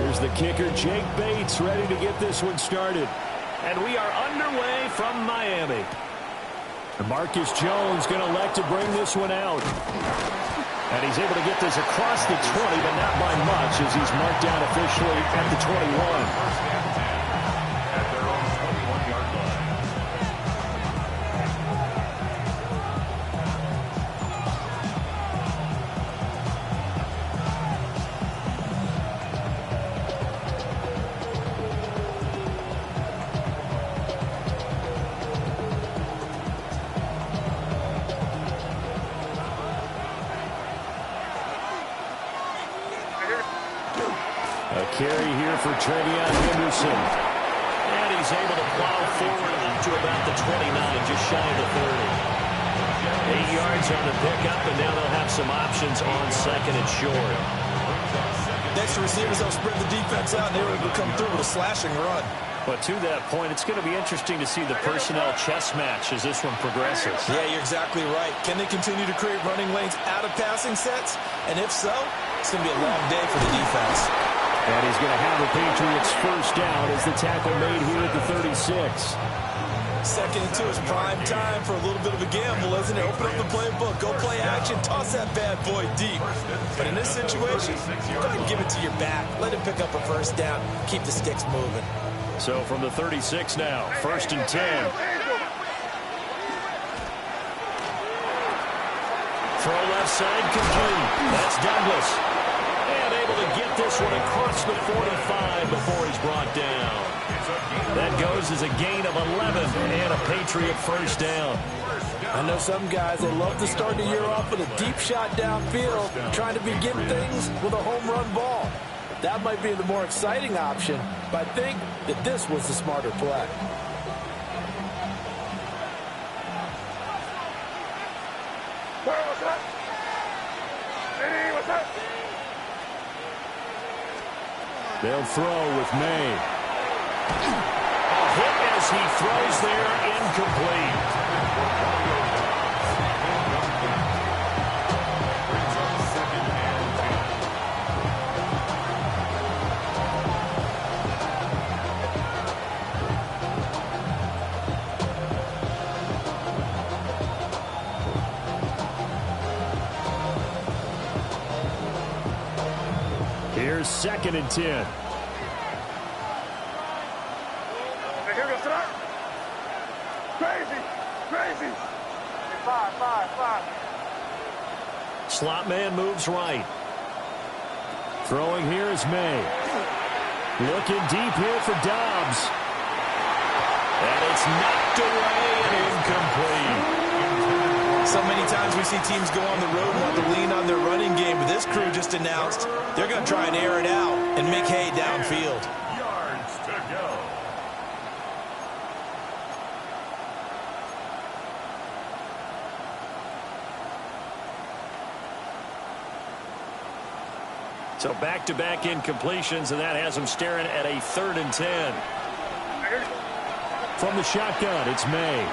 Here's the kicker, Jake Bates, ready to get this one started. And we are underway from Miami. Marcus Jones going to elect to bring this one out. And he's able to get this across the 20, but not by much as he's marked down officially at the 21. Carry here for Trevion Henderson. And he's able to plow forward up to about the 29, just shy of the 30. 8 yards on the pickup, and now they'll have some options on second and short. Next receivers, they'll spread the defense out, and they were able to come through with a slashing run. But to that point, it's going to be interesting to see the personnel chess match as this one progresses. Yeah, you're exactly right. Can they continue to create running lanes out of passing sets? And if so, it's going to be a long day for the defense. And he's going to have the Patriots first down as the tackle made here at the 36. Second and 2 is prime time for a little bit of a gamble, isn't it? Open up the playbook, go play action, toss that bad boy deep. But in this situation, go ahead and give it to your back. Let him pick up a first down, keep the sticks moving. So from the 36 now, first and 10. Throw left side, complete. That's Douglas. And able to get this one across the 45 before he's brought down. That goes as a gain of 11 and a Patriot first down. I know some guys, they love to start the year off with a deep shot downfield, trying to begin things with a home run ball. That might be the more exciting option, but I think that this was the smarter play. They'll throw with May. A hit as he throws there, incomplete. Here's second and 10. Here goes to that. Crazy. Five. Slot man moves right. Throwing here is May. Looking deep here for Dobbs. And it's knocked away and incomplete. So many times we see teams go on the road and want to lean on their running game, but this crew just announced they're going to try and air it out and make hay downfield. Yards to go. So back-to-back incompletions, and that has them staring at a 3rd and 10. From the shotgun, it's May.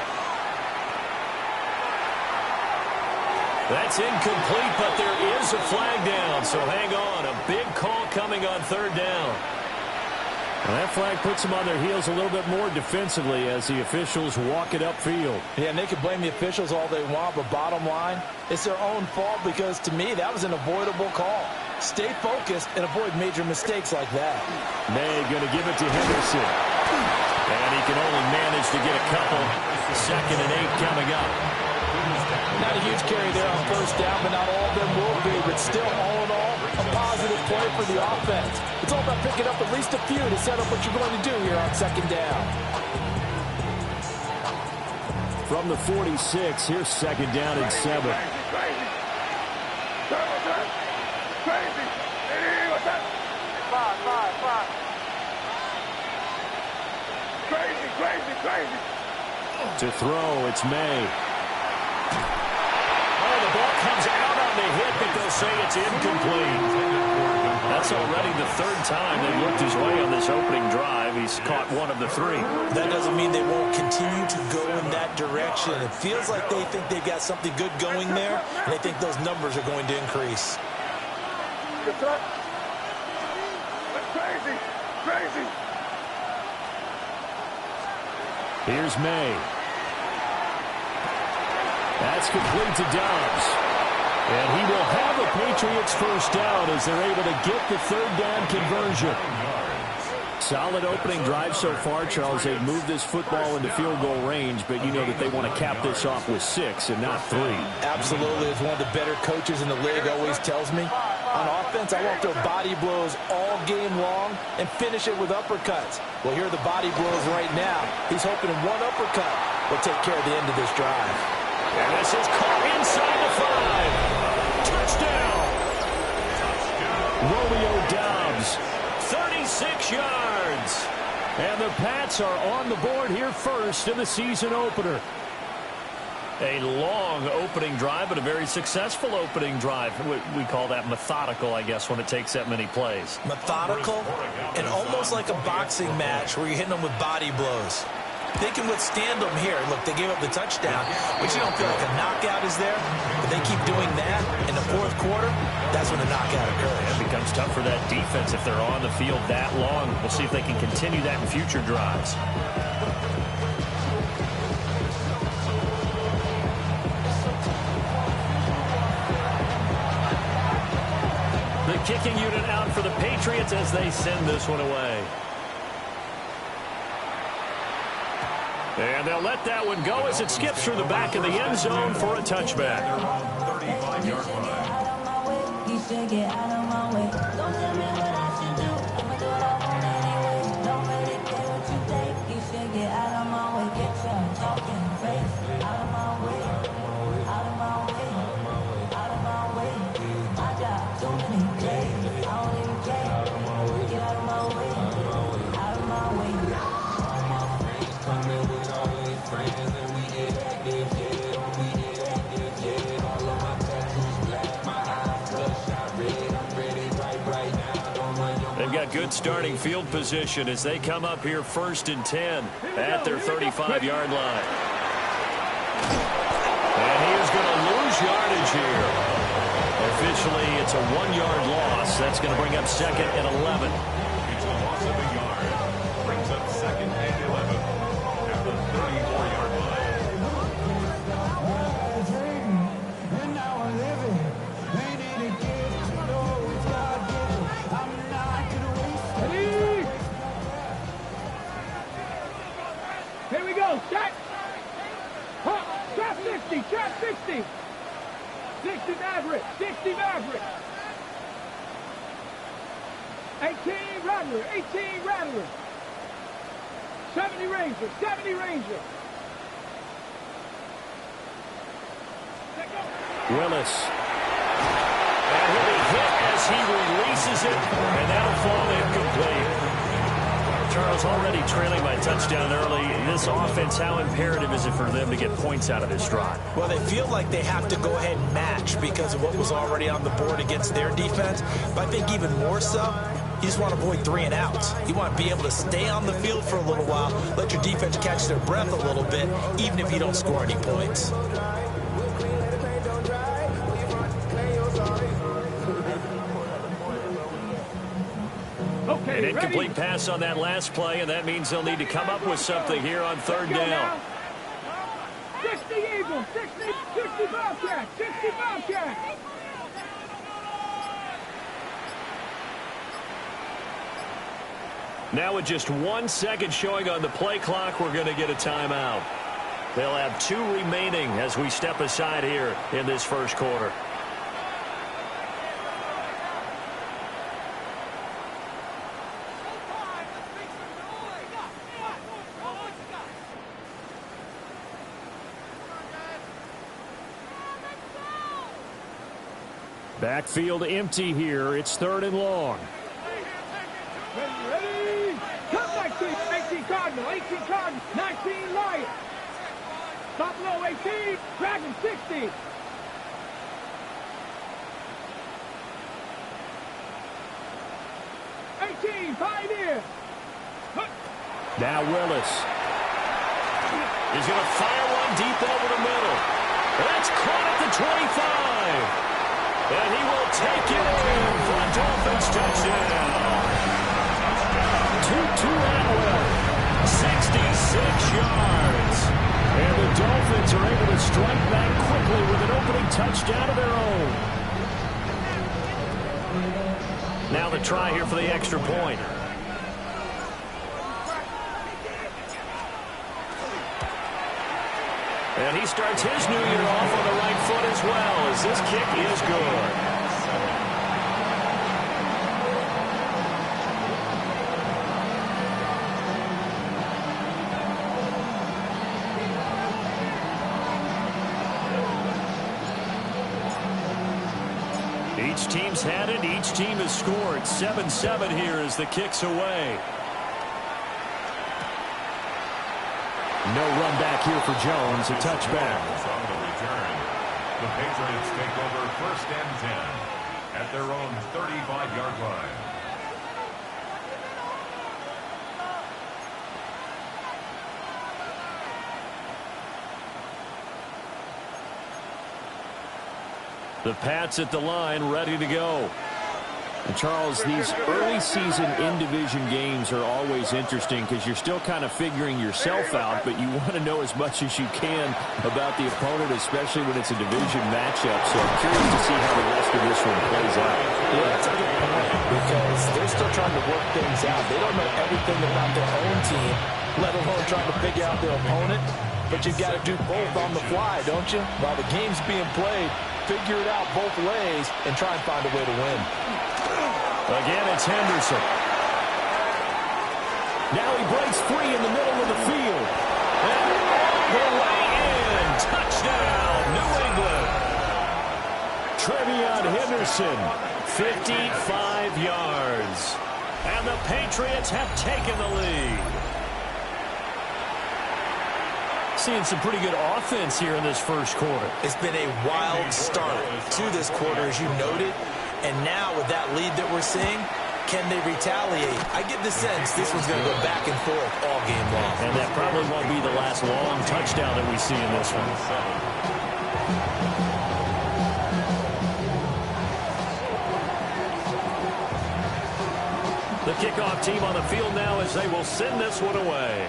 That's incomplete, but there is a flag down, so hang on. A big call coming on 3rd down. Well, that flag puts them on their heels a little bit more defensively as the officials walk it upfield. Yeah, and they can blame the officials all they want, but bottom line, it's their own fault because, to me, that was an avoidable call. Stay focused and avoid major mistakes like that. May going to give it to Henderson. And he can only manage to get a couple. 2nd and 8 coming up. Not a huge carry there on first down, but not all of them will be. But still, all in all, a positive play for the offense. It's all about picking up at least a few to set up what you're going to do here on 2nd down. From the 46, here's 2nd down and 7. Crazy. What's that? Five. Crazy. To throw, it's May. Oh, the ball comes out on the hit, but they'll say it's incomplete. That's already the 3rd time they've looked his way on this opening drive. He's caught one of the 3. That doesn't mean they won't continue to go in that direction. It feels like they think they've got something good going there, and they think those numbers are going to increase. Crazy. Crazy. Here's May. That's complete to Dobbs. And he will have the Patriots first down as they're able to get the third down conversion. Solid opening drive so far, Charles. They've moved this football into field goal range, but you know that they want to cap this off with 6 and not 3. Absolutely. As one of the better coaches in the league always tells me, on offense, I want to throw body blows all game long and finish it with uppercuts. Well, here are the body blows right now. He's hoping one uppercut will take care of the end of this drive. And this is caught inside the 5. Touchdown. Romeo Dobbs. 36 yards. And the Pats are on the board here first in the season opener. A long opening drive, but a very successful opening drive. We call that methodical, I guess, when it takes that many plays. Methodical and almost like a boxing match where you're hitting them with body blows. They can withstand them here. Look, they gave up the touchdown, but you don't feel like a knockout is there. But they keep doing that in the fourth quarter, that's when the knockout occurs. It becomes tough for that defense if they're on the field that long. We'll see if they can continue that in future drives. The kicking unit out for the Patriots as they send this one away. And they'll let that one go as it skips through the back of the end zone for a touchback. 35-yard line. They've got good starting field position as they come up here 1st and 10 at their 35-yard line. And he is going to lose yardage here. Officially, it's a 1-yard loss. That's going to bring up 2nd and 11. It's a loss of a yard. Brings up 2nd and 11 at the 34-yard line. Here we go, check. Trap 60, trap 60. 60 Maverick, 60 Maverick. 18 Rattler, 18 Rattler. 70 Ranger, 70 Ranger. Willis. And he'll be hit as he releases it, and that'll fall incomplete. Charles already trailing by touchdown early. This offense, how imperative is it for them to get points out of this drive? Well, they feel like they have to go ahead and match because of what was already on the board against their defense. But I think even more so, you just want to avoid 3 and outs. You want to be able to stay on the field for a little while, let your defense catch their breath a little bit, even if you don't score any points. An incomplete pass on that last play, and that means they'll need to come up with something here on 3rd down. 60 Eagles, 60 Bobcats, 60 Bobcats. Now with just 1 second showing on the play clock, we're going to get a timeout. They'll have 2 remaining as we step aside here in this first quarter. Backfield empty here. It's 3rd and long. Ready? Come 19, 18 Cardinal, 18 Cardinal, 19 Lion. Buffalo 18, Dragon 60. Pioneer. Now Willis. He's going to fire one deep over the middle. That's caught at the 25. And he will take it in for a Dolphins touchdown. to Atwell. 66 yards. And the Dolphins are able to strike back quickly with an opening touchdown of their own. Now the try here for the extra point. And he starts his new year off on the right foot as well, as this kick is good. Each team's had it. Each team has scored. 7-7 here as the kick's away. No run back here for Jones. A touchback. On the return, the Patriots take over 1st and 10 at their own 35-yard line. The Pats at the line, ready to go. And Charles, these early season in-division games are always interesting because you're still kind of figuring yourself out, but you want to know as much as you can about the opponent, especially when it's a division matchup. So I'm curious to see how the rest of this one plays out. Yeah, that's a good point because they're still trying to work things out. They don't know everything about their own team, let alone trying to figure out their opponent. But you've got to do both on the fly, don't you? While the game's being played, figure it out both ways and try and find a way to win. Again, it's Henderson. Now he breaks free in the middle of the field. And all the way in. Touchdown, New England. Trevion Henderson, 55 yards. And the Patriots have taken the lead. Seeing some pretty good offense here in this first quarter. It's been a wild start to this quarter, as you noted. And now with that lead that we're seeing, can they retaliate? I get the sense this one's going to go back and forth all game long. And that probably won't be the last long touchdown that we see in this one. The kickoff team on the field now as they will send this one away.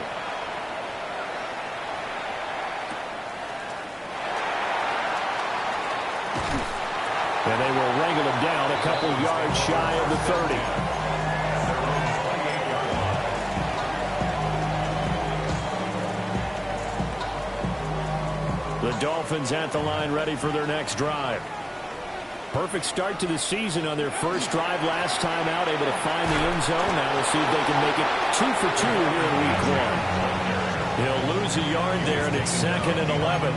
And they will wrangle him down a couple yards shy of the 30. The Dolphins at the line ready for their next drive. Perfect start to the season on their first drive last time out, able to find the end zone. Now we'll see if they can make it 2 for 2 here in week 1. He'll lose a yard there, and it's 2nd and 11.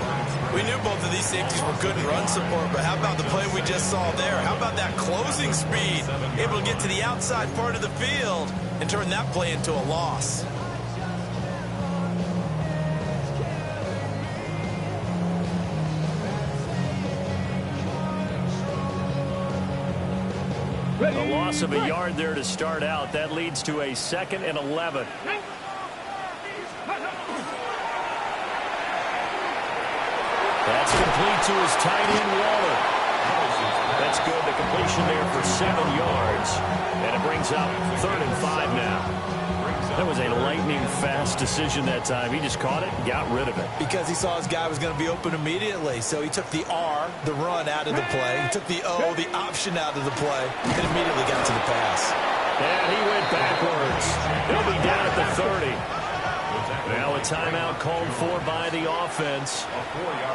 We knew both of these safeties were good in run support, but how about the play we just saw there? How about that closing speed? Able to get to the outside part of the field and turn that play into a loss. A loss of a yard there to start out. That leads to a 2nd and 11. That's complete to his tight end, Waller. That's good. The completion there for 7 yards. And it brings up 3rd and 5 now. That was a lightning-fast decision that time. He just caught it and got rid of it. Because he saw his guy was going to be open immediately. So he took the R, the run, out of the play. He took the O, the option, out of the play, and immediately got to the pass. And he went backwards. He'll be down at the 30. Now a timeout called for by the offense.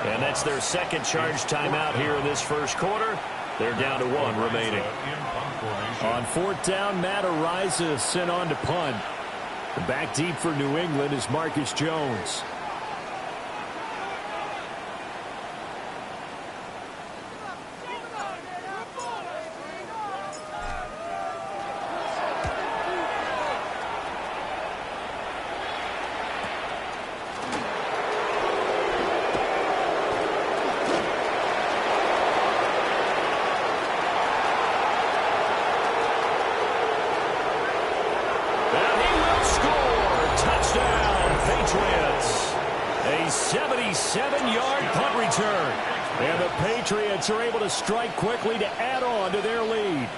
And that's their second charge timeout here in this first quarter. They're down to 1 remaining. On 4th down, Matt Araiza sent on to punt. The back deep for New England is Marcus Jones. A 77-yard punt return. And the Patriots are able to strike quickly to add on to their lead.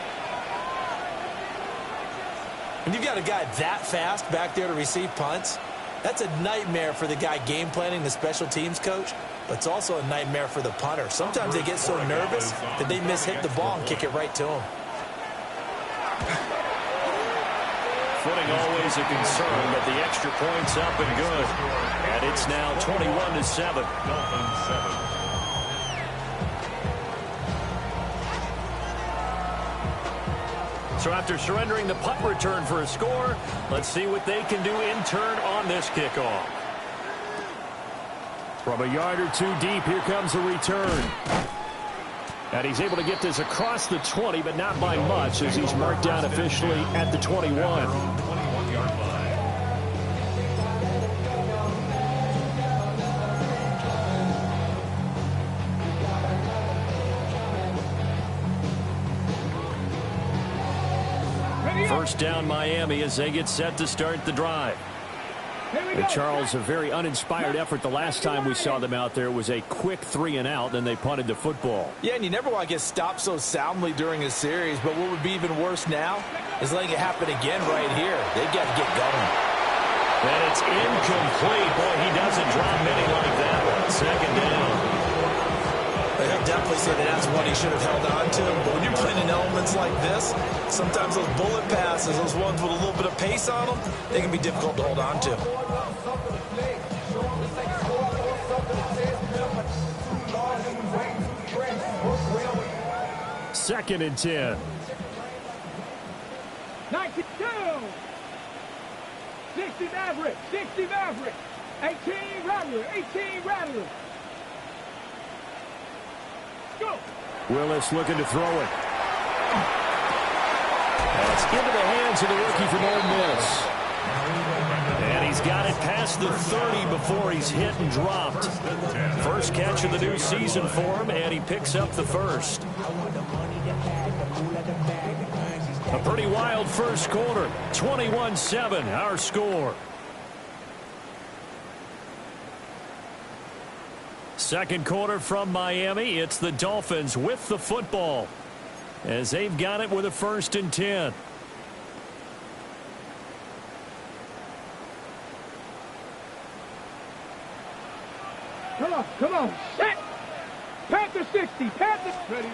When you've got a guy that fast back there to receive punts, that's a nightmare for the guy game planning, the special teams coach, but it's also a nightmare for the punter. Sometimes they get so nervous that they miss-hit the ball and kick it right to them. Footing always a concern, but the extra point's up and good. And it's now 21-7. Dolphins 7. So after surrendering the punt return for a score, let's see what they can do in turn on this kickoff. From a yard or two deep, here comes the return. And he's able to get this across the 20, but not by much, as he's marked down officially at the 21. 21-yard line. First down Miami as they get set to start the drive. And Charles, a very uninspired effort the last time we saw them out there was a quick 3-and-out, then they punted the football. Yeah, and you never want to get stopped so soundly during a series, but what would be even worse now is letting it happen again right here. They've got to get going. And it's incomplete. Boy, he doesn't drop many like that. Second down. I'll definitely say that's one he should have held on to. But when you're playing in elements like this, sometimes those bullet passes, those ones with a little bit of pace on them, they can be difficult to hold on to. Second and 10. 92. 60 Maverick. 60 Maverick. 18 Rattler. 18 Rattler. Go. Willis looking to throw it. That's into the hands of the rookie from Ole Miss. And he's got it past the 30 before he's hit and dropped. First catch of the new season for him, and he picks up the first. A pretty wild first quarter. 21-7, our score. Second quarter from Miami. It's the Dolphins with the football as they've got it with a 1st and 10. Come on. Set. Panther 60. Panther. Ready.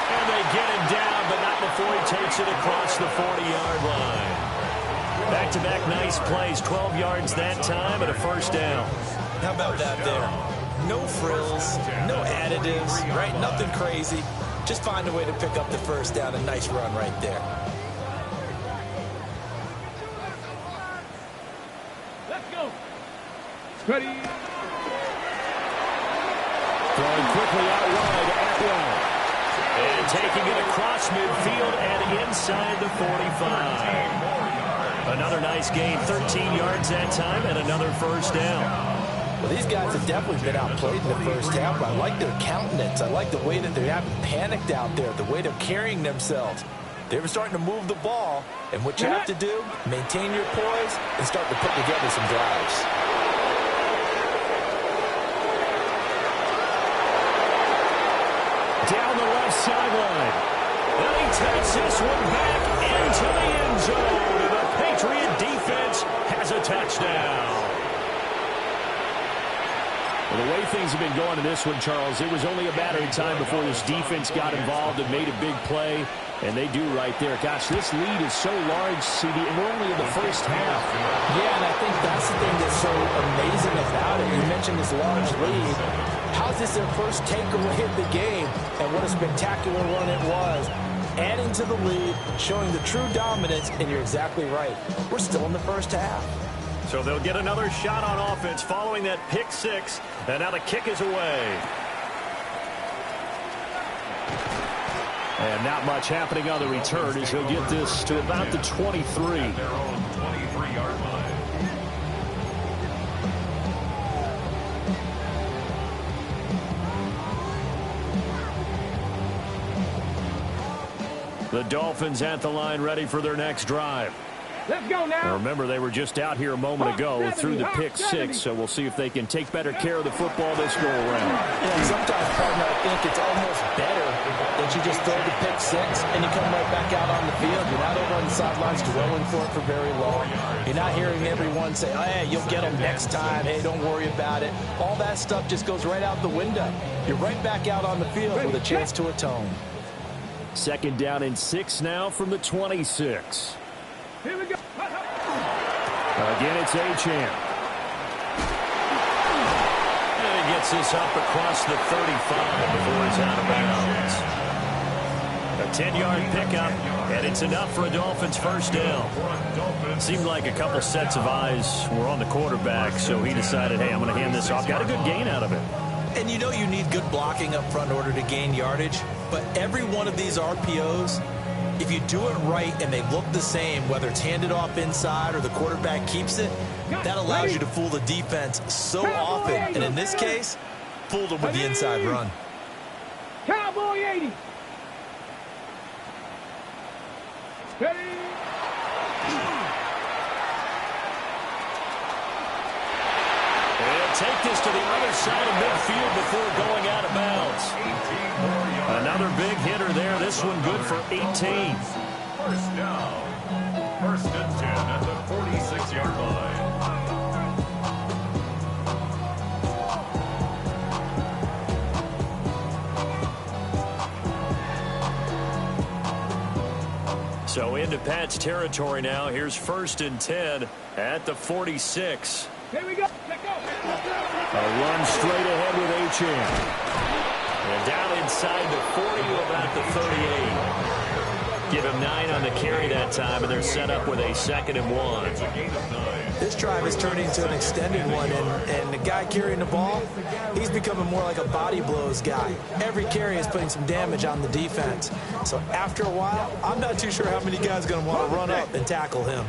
And they get him down, but not before he takes it across the 40-yard line. Back-to-back nice plays, 12 yards that time and a first down. How about that there? No frills, no additives, right? Nothing crazy. Just find a way to pick up the first down. A nice run right there. Let's go. Ready. Throwing quickly out wide to Atwell. And taking it across midfield and inside the 45. Another nice gain, 13 yards that time, and another first down. Well, these guys have definitely been outplayed in the first half. I like their countenance. I like the way that they haven't panicked out there, the way they're carrying themselves. They're starting to move the ball, and what you have to do, maintain your poise and start to put together some drives. Down the left sideline. And he takes this one back into the end zone. The Patriot defense has a touchdown. Well, the way things have been going in this one, Charles, it was only a matter of time before this defense got involved and made a big play, and they do right there. Gosh, this lead is so large, CD, and we're only in the first half. Yeah, and I think that's the thing that's so amazing about it. You mentioned this large lead. How's this their first takeaway of the game? And what a spectacular run it was. Adding to the lead, showing the true dominance, and you're exactly right. We're still in the first half. So they'll get another shot on offense following that pick six, and now the kick is away. And not much happening on the return as he'll get this to about the 23. Their own 23-yard line. The Dolphins at the line ready for their next drive. Let's go now. Now remember, they were just out here a moment ago through the pick six, so we'll see if they can take better care of the football this go around. And sometimes, partner, I think it's almost better that you just throw the pick six and you come right back out on the field. You're not over on the sidelines dwelling for it for very long. You're not hearing everyone say, oh, hey, you'll get them next time. Hey, don't worry about it. All that stuff just goes right out the window. You're right back out on the field with a chance to atone. 2nd down and 6 now from the 26. Here we go. Again, it's Achane. And he gets this up across the 35 before he's out of bounds. A 10-yard pickup, and it's enough for a Dolphins first down. Seemed like a couple sets of eyes were on the quarterback, so he decided, hey, I'm going to hand this off. Got a good gain out of it. And you know you need good blocking up front in order to gain yardage, but every one of these RPOs, if you do it right and they look the same, whether it's handed off inside or the quarterback keeps it, that allows you to fool the defense so often. And in this case, fooled them with the inside run. Cowboy 80. Ready? They'll take this to the other side of midfield before going out of bounds. Another big hitter there. This one good for 18. First down. 1st and 10 at the 46-yard line. So into Pat's territory now. Here's 1st and 10 at the 46. Here we go. Let go. A run straight ahead with Achane. And down inside the 40 to about the 38. Give him 9 on the carry that time, and they're set up with a 2nd and 1. This drive is turning into an extended one, and the guy carrying the ball, he's becoming more like a body blows guy. Every carry is putting some damage on the defense. So after a while, I'm not too sure how many guys are going to want to run up and tackle him.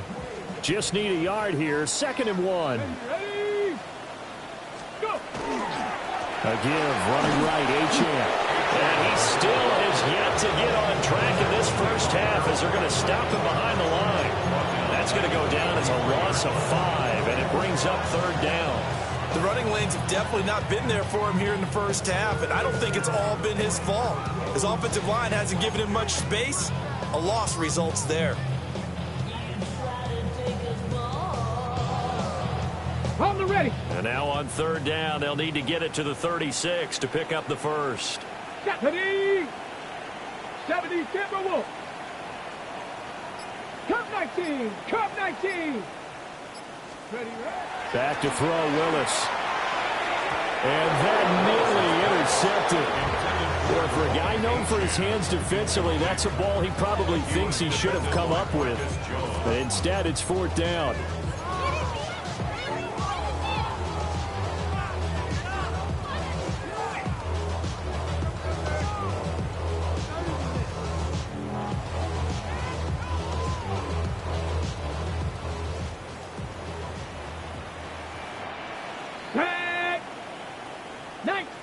Just need a yard here. 2nd and 1. Ready? Go. A give, running right, Achane. And he still has yet to get on track in this first half as they're going to stop him behind the line. That's going to go down as a loss of 5, and it brings up 3rd down. The running lanes have definitely not been there for him here in the first half, and I don't think it's all been his fault. His offensive line hasn't given him much space. A loss results there. On the ready. And now on 3rd down, they'll need to get it to the 36 to pick up the first. 70. 70 Timberwolves. Cup 19. Cup 19. Ready, right? Back to throw, Willis. And that nearly intercepted. Boy, for a guy known for his hands defensively, that's a ball he probably thinks he should have come up with. But instead, it's 4th down.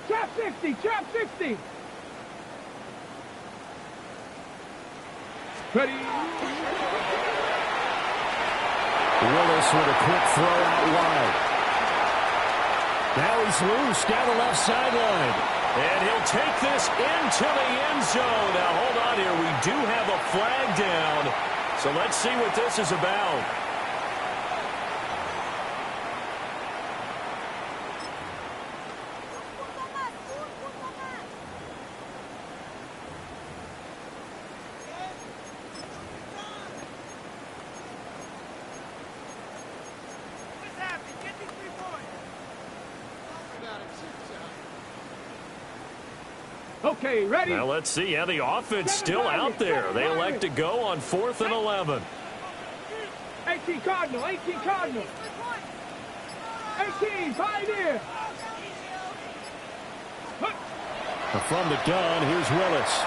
Trap 60. Trap 60. Ready. Willis with a quick throw out wide. Now he's loose down the left sideline. And he'll take this into the end zone. Now, hold on here. We do have a flag down. So let's see what this is about. Okay, ready? Now let's see. Yeah, the offense still out there. They elect to go on 4th and 11. 18 Cardinal, 18 Cardinal. 18, Pioneer. From the gun, here's Willis.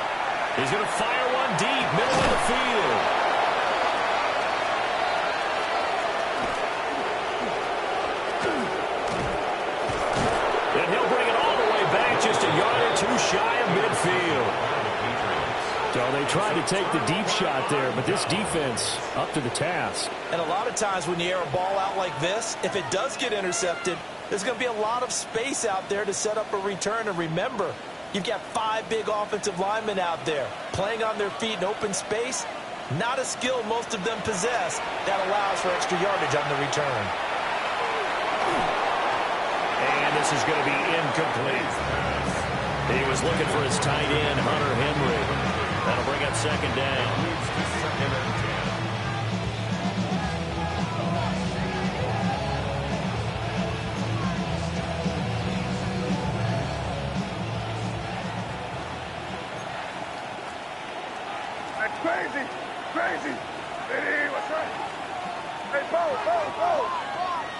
He's going to fire one deep, middle of the field. And he'll bring it all the way back, just a yard or two shy of midfield. So they tried to take the deep shot there, but this defense up to the task. And a lot of times when you air a ball out like this, if it does get intercepted, there's going to be a lot of space out there to set up a return. And remember, You've got 5 big offensive linemen out there playing on their feet in open space. Not a skill most of them possess that allows for extra yardage on the return. And this is going to be incomplete. He was looking for his tight end, Hunter Henry. That'll bring up second down. Second and 10. That's crazy. Crazy. Hey, what's right? Hey, Bo.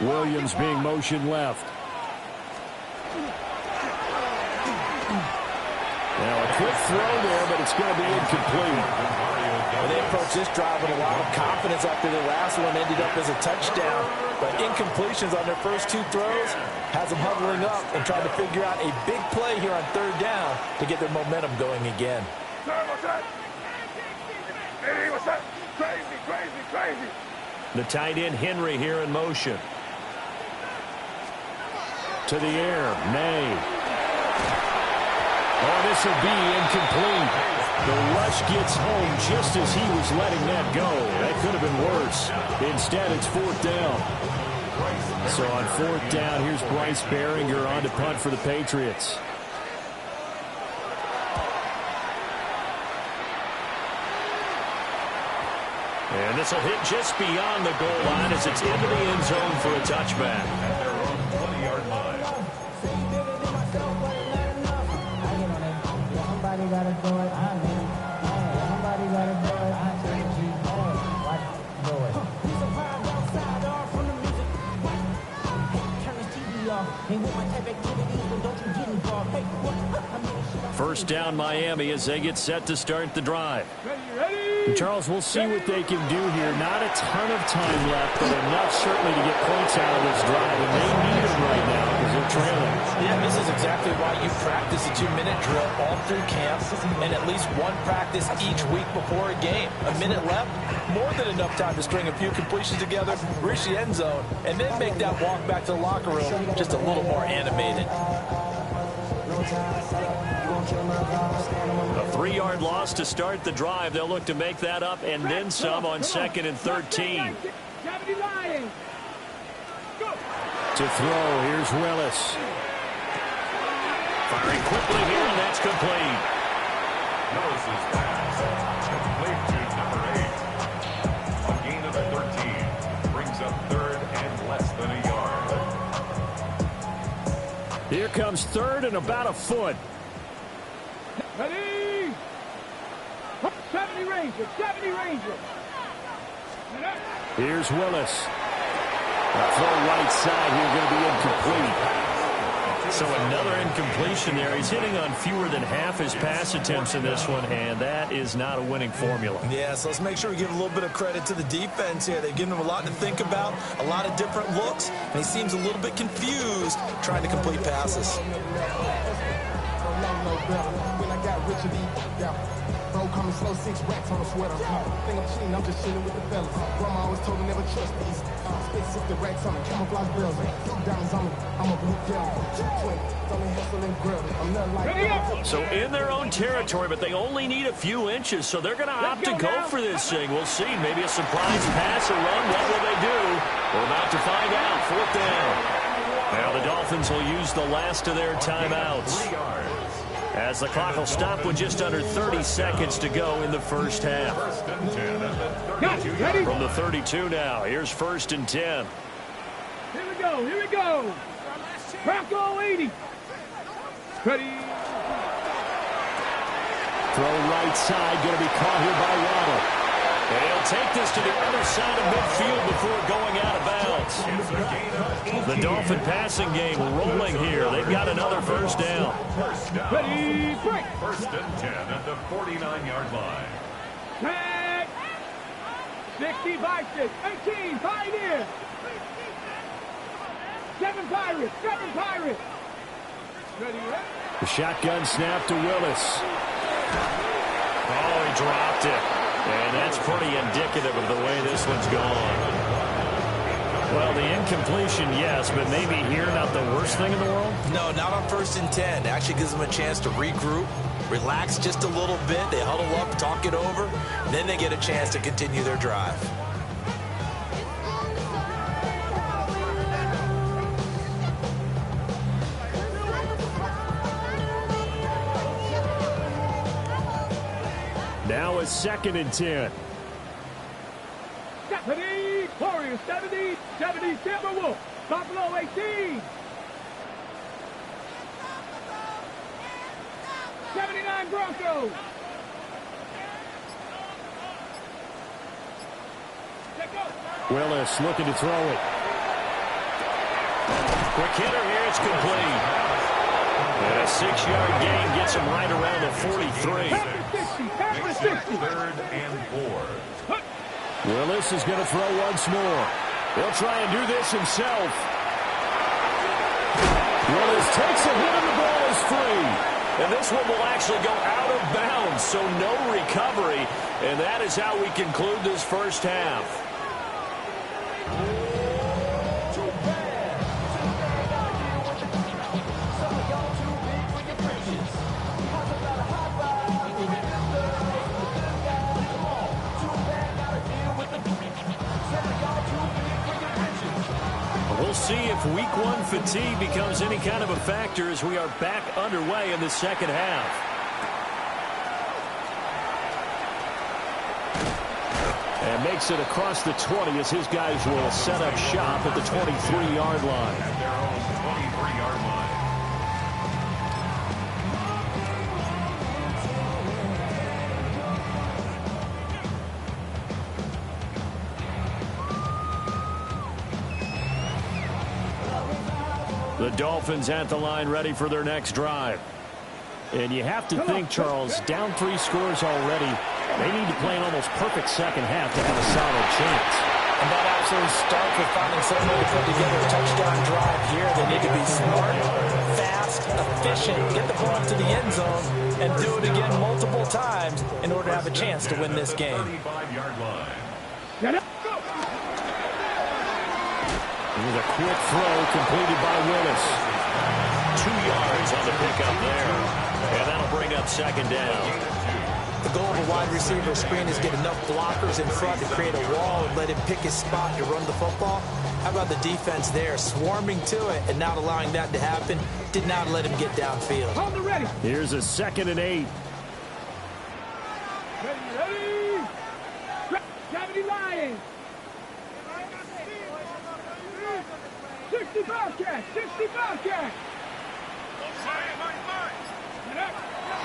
Williams being motion left. Now a quick throw there, but it's going to be incomplete. Well, they approached this drive with a lot of confidence after their last one ended up as a touchdown. But incompletions on their first 2 throws has them huddling up and trying to figure out a big play here on 3rd down to get their momentum going again. What's that? Hey, what's that? Crazy, crazy, crazy. The tight end, Henry, here in motion. To the air, May. Oh, this will be incomplete. The rush gets home just as he was letting that go. That could have been worse. Instead, it's 4th down. So on 4th down, here's Bryce Behringer on to punt for the Patriots. And this will hit just beyond the goal line as it's into the end zone for a touchback. At their own 20-yard line. Somebody gotta do it. Somebody gotta do it. Watch do it. He's a vibe outside off from the music. Turn the TV off. Ain't with my type activities, but don't you get involved. Hey, what? First down, Miami, as they get set to start the drive. And Charles, we'll see what they can do here. Not a ton of time left, but enough certainly to get points out of this drive. And they need it right now because they're trailing. Yeah, this is exactly why you practice a 2-minute drill all through camp and at least one practice each week before a game. A minute left, more than enough time to string a few completions together, reach the end zone, and then make that walk back to the locker room just a little more animated. A 3-yard loss to start the drive. They'll look to make that up and then some on 2nd and 13. To throw, here's Willis. Firing quickly here, and that's complete. Willis's pass. Complete to number 8. A gain of 13. Brings up 3rd and less than a yard. Here comes 3rd and about a foot. Ready? 70 Rangers, 70 Rangers. Here's Willis. A throw right side here, going to be incomplete. So another incompletion there. He's hitting on fewer than half his pass attempts in this one, and that is not a winning formula. Yeah, so let's make sure we give a little bit of credit to the defense here. They've given him a lot to think about, a lot of different looks, and he seems a little bit confused trying to complete passes. Bro, coming slow, 6 racks on a sweater. Think I'm cheating, I'm just chilling with the fellas. Grandma always told me never trust these. Spit 60 racks on me, camouflage bells. Diamonds on me, I'm a blue devil. So in their own territory, but they only need a few inches, so they're going to opt to go for this thing. We'll see. Maybe a surprise pass or run. What will they do? We're about to find out. 4th down. Now the Dolphins will use the last of their timeouts, as the clock will stop with just under 30 seconds to go in the first half. From the 32 now, here's 1st and 10. Here we go, here we go. Bronco 80. Ready. Throw right side, going to be caught here by Waddle. They'll take this to the other side of midfield before going out of bounds. The Dolphin passing game rolling here. They've got another first down. Ready, break. 1st and 10 at the 49-yard line. Tag. 65, 6, 18, Pioneer. 7 Pirates, 7 Pirates. Ready, ready. The shotgun snap to Willis. Oh, he dropped it. And that's pretty indicative of the way this one's gone. Well, the incompletion, yes, but maybe here not the worst thing in the world? No, not on 1st and 10. Actually gives them a chance to regroup, relax just a little bit. They huddle up, talk it over, then they get a chance to continue their drive. Now it's 2nd and 10. 70, Warriors 70, 70 Timberwolves, Buffalo 18. 79 Broncos. Willis looking to throw it. Quick hitter here, it's complete. And a 6-yard gain gets him right around the 43. Pass 60. 3rd and 4. Willis is going to throw once more. He'll try and do this himself. Willis takes a hit and the ball is free. And this one will actually go out of bounds, so no recovery. And that is how we conclude this first half. We'll see if week 1 fatigue becomes any kind of a factor as we are back underway in the second half. And makes it across the 20 as his guys will set up shop at the 23-yard line. At their own 23-yard line. The Dolphins at the line ready for their next drive. And you have to think, Charles, down 3 scores already. They need to play an almost perfect second half to have a solid chance. And that absolutely starts with finding some way to put together a touchdown drive here. They need to be smart, fast, efficient, get the ball into the end zone, and do it again multiple times in order to have a chance to win this game. 35-yard line. Here's a quick throw completed by Willis. 2 yards on the pickup there. And that'll bring up 2nd down. The goal of a wide receiver screen is get enough blockers in front to create a wall and let him pick his spot to run the football. How about the defense there, swarming to it and not allowing that to happen? Did not let him get downfield. Hold the ready. Here's a 2nd and 8. Ready. 70 Lions. 65 catch. 65 catch.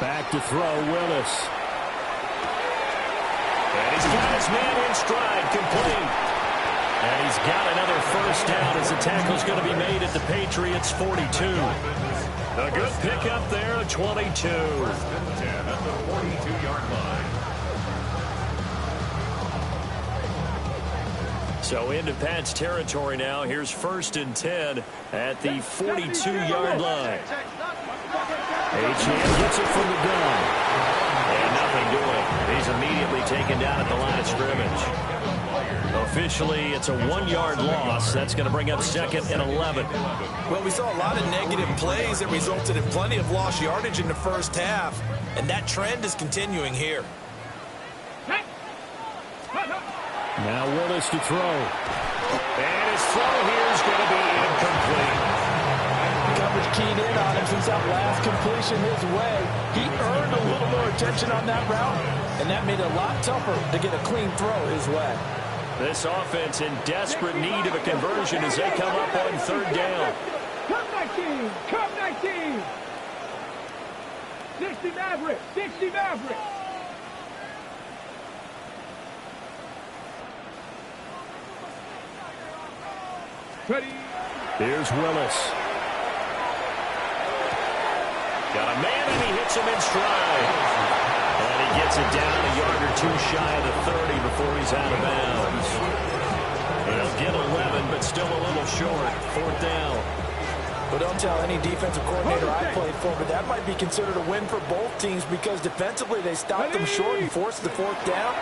Back to throw, Willis. And he's got his man in stride, complete. And he's got another first down as the tackle's going to be made at the Patriots' 42. A good pickup there, a 22. 10 at the 42-yard line. So into Pat's territory now. Here's 1st and 10 at the 42-yard line. Achane gets it from the gun. And nothing doing. He's immediately taken down at the line of scrimmage. Officially, it's a 1-yard loss. That's going to bring up 2nd and 11. Well, we saw a lot of negative plays that resulted in plenty of lost yardage in the first half, and that trend is continuing here. Now Willis to throw. And his throw here is going to be incomplete. Coverage keyed in on him since that last completion his way. He earned a little more attention on that route, and that made it a lot tougher to get a clean throw his way. This offense in desperate need of a conversion as they come up on 3rd down. Come 19. Come 19. 60 Mavericks. 60 Mavericks. Ready. Here's Willis. Got a man, and he hits him in stride. And he gets it down a yard or 2 shy of the 30 before he's out of bounds. He'll get 11, but still a little short. 4th down. But don't tell any defensive coordinator I played for, but that might be considered a win for both teams because defensively they stopped them short and forced the 4th down.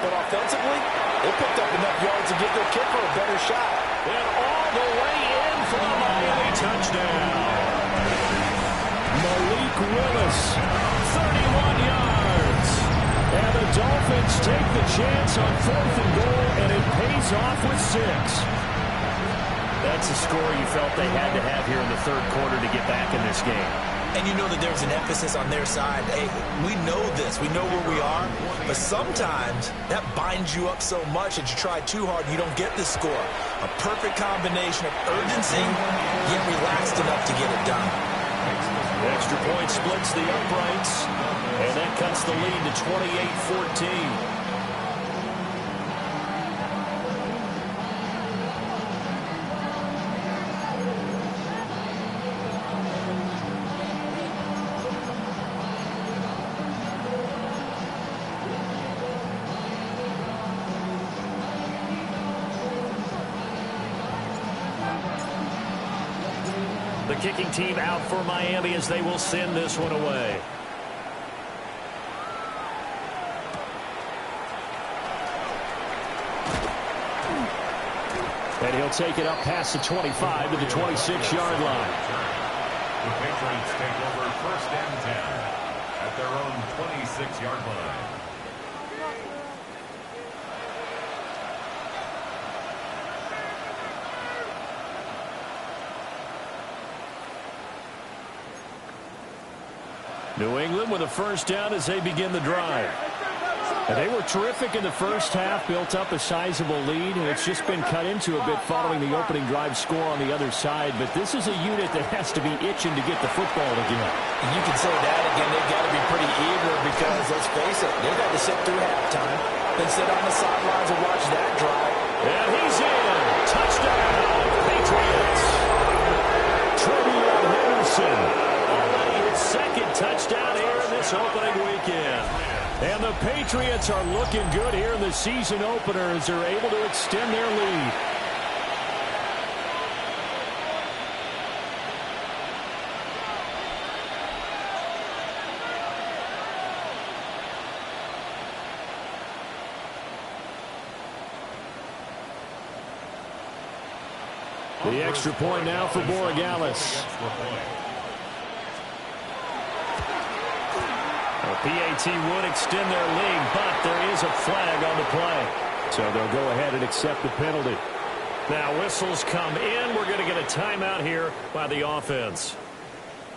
But offensively, they picked up enough yards to give their kicker a better shot. And all the way in for a Miami touchdown. Malik Willis, 31 yards. and the Dolphins take the chance on 4th and goal, and it pays off with 6. That's a score you felt they had to have here in the third quarter to get back in this game. And you know that there's an emphasis on their side. Hey, we know this. We know where we are. But sometimes that binds you up so much that you try too hard and you don't get the score. A perfect combination of urgency, yet relaxed enough to get it done. The extra point splits the uprights, and that cuts the lead to 28-14. The kicking team out for Miami as they will send this one away. And he'll take it up past the 25 to the 26-yard line. The Patriots take over 1st and 10 at their own 26-yard line. New England with a first down as they begin the drive. And they were terrific in the first half, built up a sizable lead, and it's just been cut into a bit following the opening drive score on the other side. But this is a unit that has to be itching to get the football again. You can say that again. They've got to be pretty eager because, let's face it, they've got to sit through halftime, then sit on the sidelines and watch that drive. And he's in. Touchdown, Patriots. Trevion Henderson. Already his second touchdown here in this opening weekend. And the Patriots are looking good here in the season opener as they're able to extend their lead. The extra point now for Borregales. PAT would extend their lead, but there is a flag on the play. So they'll go ahead and accept the penalty. Now whistles come in. We're going to get a timeout here by the offense.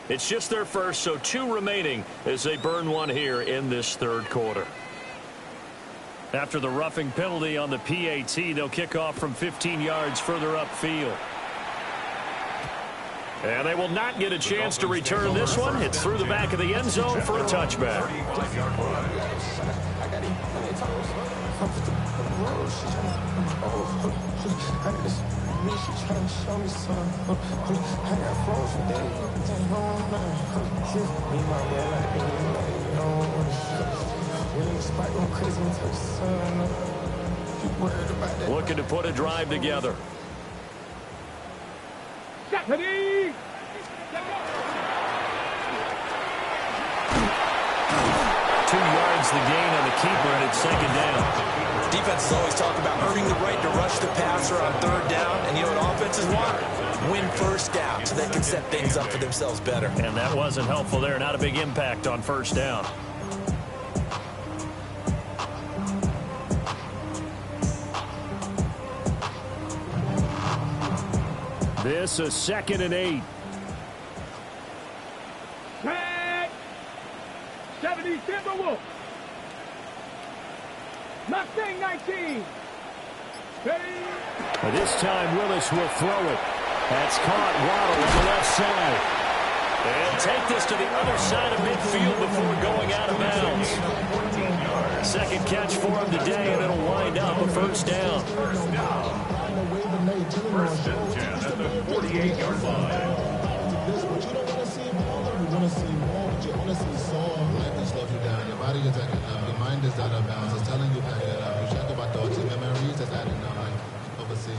It's just their first, so 2 remaining as they burn one here in this third quarter. After the roughing penalty on the PAT, they'll kick off from 15 yards further upfield. And they will not get a chance to return this one. It's through the back of the end zone for a touchback. Looking to put a drive together. Stephanie! 2 yards the gain on the keeper, and it's second down. Defenses always talk about earning the right to rush the passer on third down, and you know what offenses want? Win first down so they can set things up for themselves better. And that wasn't helpful there. Not a big impact on first down. This a 2nd and 8. Set! 70 Timberwolves. Mustang 19. This time Willis will throw it. That's caught. Waddle on the left side. And take this to the other side of midfield before going out of bounds. Second catch for him today, and it'll wind up a first down. First and 10 at the 48-yard line. Your body is acting up. Your mind is out of bounds. It's telling you pack it up. You check about thoughts and memories that's adding up like overseas.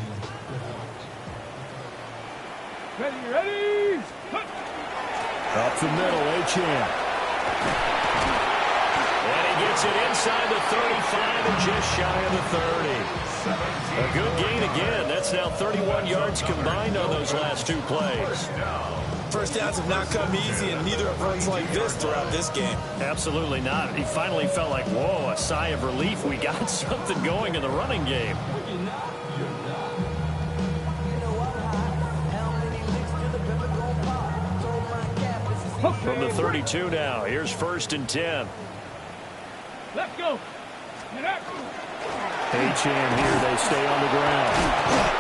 Ready? Up the middle, Achane. And he gets gets it inside the 35 and just shy of the 30. A good gain again. That's now 31 yards combined on those last two plays. First downs have not come easy, and neither have runs like this throughout this game. Absolutely not. He finally felt like, whoa, a sigh of relief. We got something going in the running game. From the 32 now, here's 1st and 10. Let's go. H.M. here, they stay on the ground.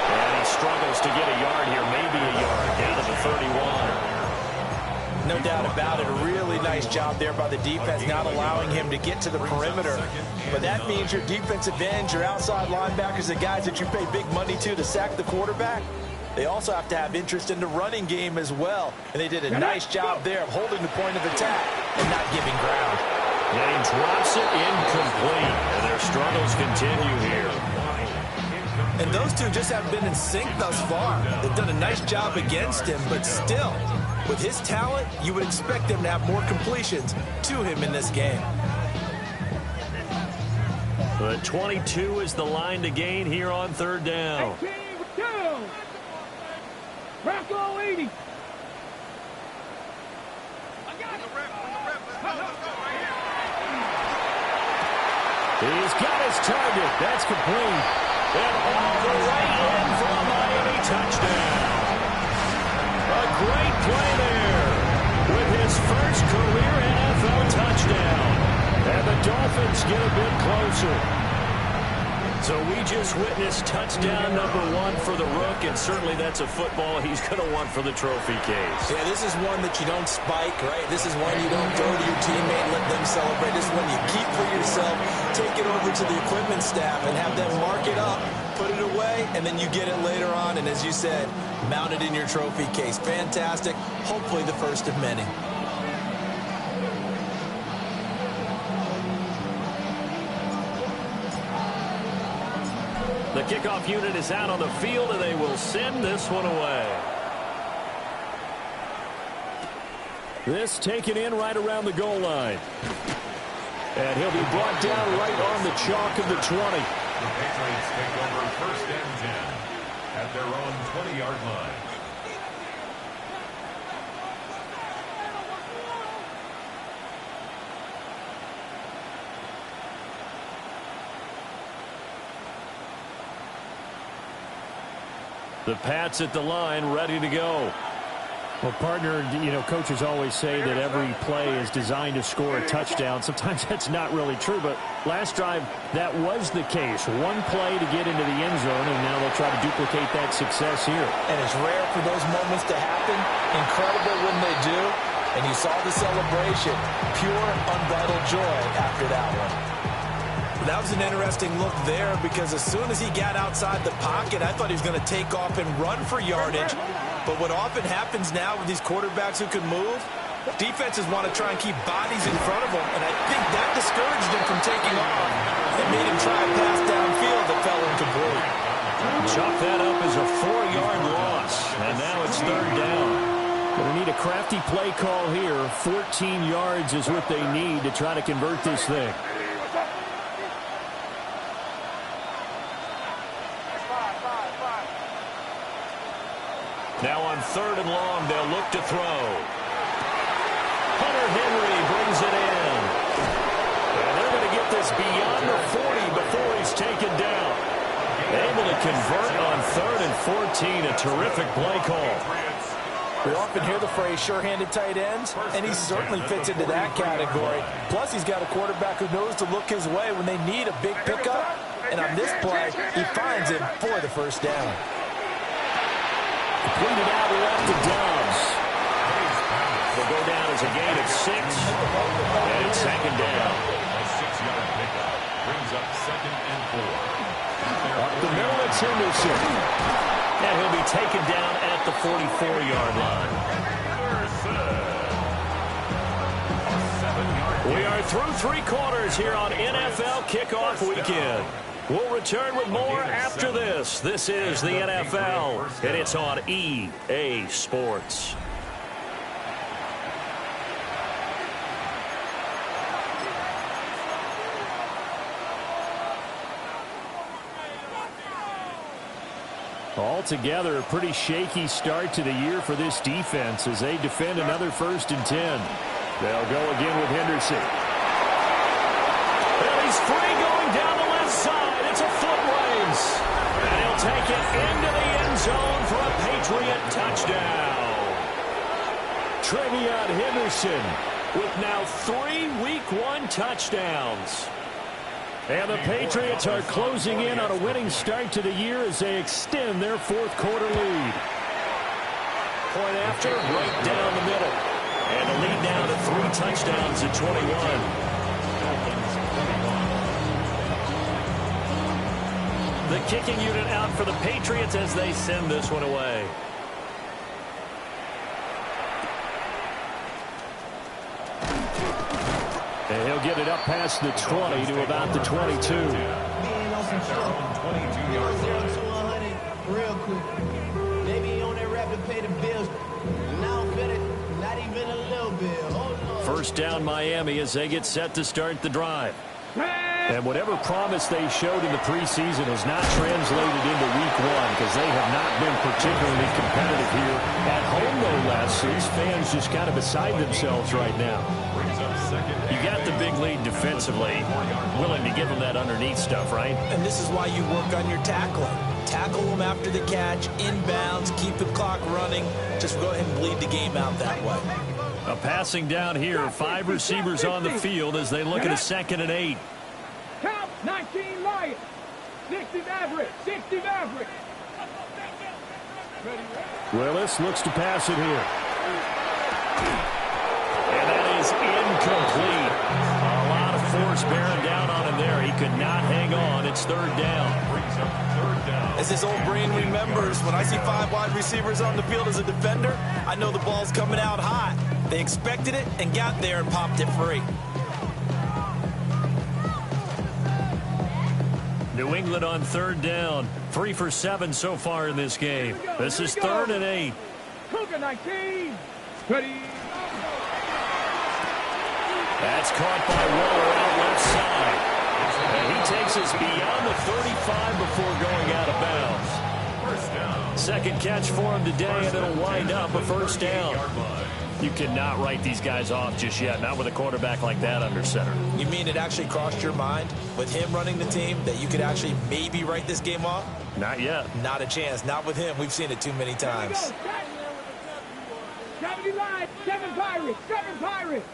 And he struggles to get a yard here, maybe a yard, down to the 31. No doubt about it. A really nice job there by the defense, not allowing him to get to the perimeter. But that means your defensive ends, your outside linebackers, the guys that you pay big money to sack the quarterback, they also have to have interest in the running game as well. And they did a nice job there of holding the point of attack and not giving ground. And he drops it incomplete. And their struggles continue here. And those two just haven't been in sync thus far. They've done a nice job against him, but still, with his talent, you would expect them to have more completions to him in this game. The 22 is the line to gain here on 3rd down. 18 down. Bronco 80. He's got his target. That's complete. And all the way in for a Miami touchdown. A great play there with his first career NFL touchdown. And the Dolphins get a bit closer. So we just witnessed touchdown number 1 for the Rook, and certainly that's a football he's going to want for the trophy case. Yeah, this is one that you don't spike, right? This is one you don't throw to your teammate and let them celebrate. This is one you keep for yourself, take it over to the equipment staff and have them mark it up, put it away, and then you get it later on. And as you said, mount it in your trophy case. Fantastic. Hopefully the first of many. The kickoff unit is out on the field, and they will send this one away. This taken in right around the goal line. And he'll be brought down right on the chalk of the 20. The Patriots take over 1st and 10 at their own 20-yard line. The Pats at the line, ready to go. Well, partner, you know, coaches always say that every play is designed to score a touchdown. Sometimes that's not really true, but last drive, that was the case. One play to get into the end zone, and now they'll try to duplicate that success here. And it's rare for those moments to happen. Incredible when they do. And you saw the celebration. Pure, unbridled joy after that one. That was an interesting look there because as soon as he got outside the pocket, I thought he was going to take off and run for yardage. But what often happens now with these quarterbacks who can move, defenses want to try and keep bodies in front of them, and I think that discouraged him from taking off and made him try a pass downfield that fell incomplete. Chop that up as a 4-yard loss, and now it's 3rd down. They need a crafty play call here. 14 yards is what they need to try to convert this thing. Now on 3rd and long, they'll look to throw. Hunter Henry brings it in. And they're going to get this beyond the 40 before he's taken down. Able to convert on 3rd and 14. A terrific play call. We often hear the phrase sure-handed tight ends, and he certainly fits into that category. Plus, he's got a quarterback who knows to look his way when they need a big pickup. And on this play, he finds him for the 1st down. Completed out left to Dobbs. Will go down as a gain of 6. And it's 2nd down. A 6-yard pickup brings up 2nd and 4. Up the middle, it's Henderson. And he'll be taken down at the 44-yard line. We are through 3 quarters here on NFL Kickoff Weekend. We'll return with more after this. This is the NFL, and it's on EA Sports. Altogether, a pretty shaky start to the year for this defense as they defend another 1st and 10. They'll go again with Henderson. Well, he's free going down the left side. It's a foot race. And he'll take it into the end zone for a Patriot touchdown. Trevion Henderson with now 3 Week 1 touchdowns. And the Patriots are closing in on a winning start to the year as they extend their 4th quarter lead. Point after, right down the middle. And the lead now to 3 touchdowns at 21. The kicking unit out for the Patriots as they send this one away. And he'll get it up past the 20 to about the 22. 22 yards. 0 to 100 real quick. Maybe on that rap to pay the bills. Now fit it, not even a little bit. First down Miami as they get set to start the drive. And whatever promise they showed in the preseason has not translated into Week 1 because they have not been particularly competitive here. At home, no less. These fans just kind of beside themselves right now. You got the big lead defensively. Willing to give them that underneath stuff, right? And this is why you work on your tackling. Tackle them after the catch, inbounds, keep the clock running. Just go ahead and bleed the game out that way. A passing down here. 5 receivers on the field as they look at a 2nd and 8. Count 19 Lions. 60 Mavericks. 60 Mavericks. Willis looks to pass it here. And that is incomplete. A lot of force bearing down on him there. He could not hang on. It's 3rd down. As his old brain remembers, when I see 5 wide receivers on the field as a defender, I know the ball's coming out hot. They expected it and got there and popped it free. New England on 3rd down. 3 for 7 so far in this game. This is 3rd and 8. Cougar 19. Ready. That's caught by Waller out left side. And he takes us beyond the 35 before going out of bounds. 2nd catch for him today, and it'll wind up a 1st down. You cannot write these guys off just yet, not with a quarterback like that under center. You mean it actually crossed your mind with him running the team that you could actually maybe write this game off? Not yet. Not a chance. Not with him. We've seen it too many times. 70 Lions. 7 Pirates. 7 Pirates.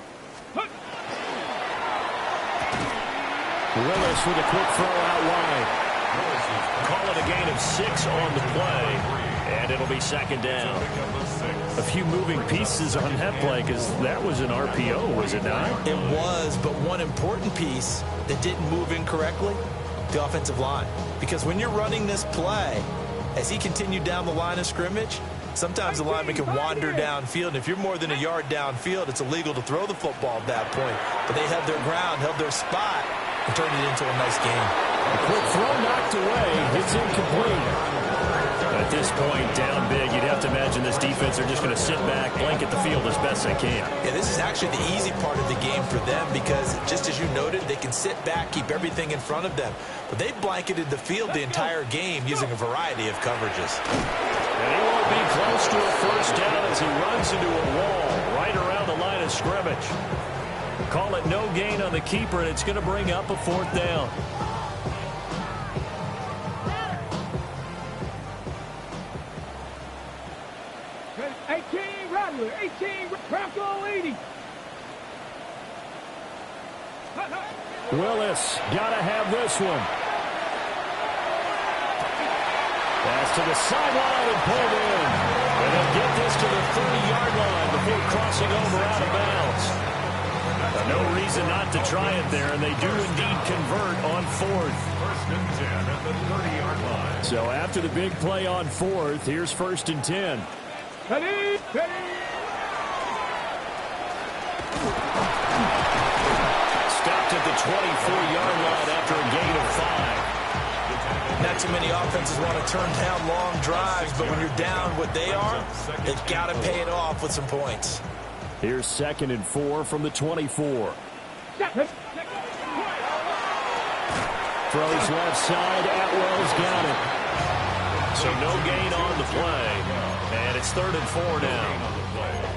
Willis with a quick throw out wide. Call it a gain of 6 on the play, and it'll be 2nd down. A few moving pieces on that play because that was an RPO, was it not? It was, but one important piece that didn't move incorrectly, the offensive line. Because when you're running this play, as he continued down the line of scrimmage, sometimes the lineman can wander downfield. And if you're more than a yard downfield, it's illegal to throw the football at that point. But they held their ground, held their spot, and turned it into a nice game. A quick throw knocked away. It's incomplete. At this point, down big, you'd have to imagine this defense are just going to sit back, blanket the field as best they can. Yeah, this is actually the easy part of the game for them because, just as you noted, they can sit back, keep everything in front of them. But they blanketed the field the entire game using a variety of coverages. And he won't be close to a 1st down as he runs into a wall right around the line of scrimmage. Call it no gain on the keeper, and it's going to bring up a 4th down. Rattler, 18, Bronco 80. Willis, gotta have this one. Pass to the sideline and pulled in. And they'll get this to the 30-yard line before crossing over out of bounds. No reason not to try it there, and they do indeed convert on 4th. 1st and 10 at the 30-yard line. So after the big play on 4th, here's 1st and 10. Ready, ready. Stopped at the 24-yard line after a gain of 5. Not too many offenses want to turn down long drives, but when you're down what they are, they've got to pay it off with some points. Here's 2nd and 4 from the 24. Throws left side. Atwell's got it. So no gain on the play. And it's 3rd and 4 now.